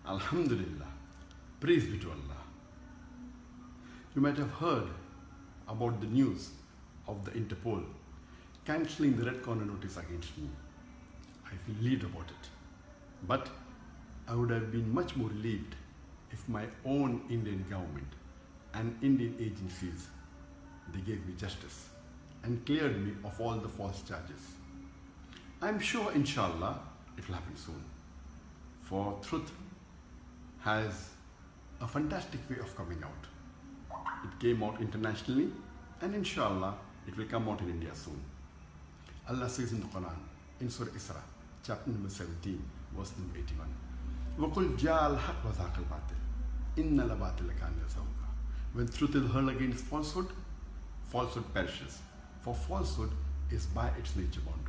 Alhamdulillah. Praise be to Allah. You might have heard about the news of the Interpol cancelling the red corner notice against me. I feel relieved about it. But I would have been much more relieved if my own Indian government and Indian agencies, they gave me justice and cleared me of all the false charges. I'm sure, inshallah, it will happen soon. For truth has a fantastic way of coming out. It came out internationally, and inshallah, it will come out in India soon. Allah says in the Quran, in Surah Isra, chapter number 17, verse number 81, وَقُلْ جَاءَ الْحَقُّ وَزَهَقَ الْبَاطِلُ إِنَّ الْبَاطِلَ كَانَ زَهُوقًا. When truth is hurled against falsehood, falsehood perishes. For falsehood is by its nature bound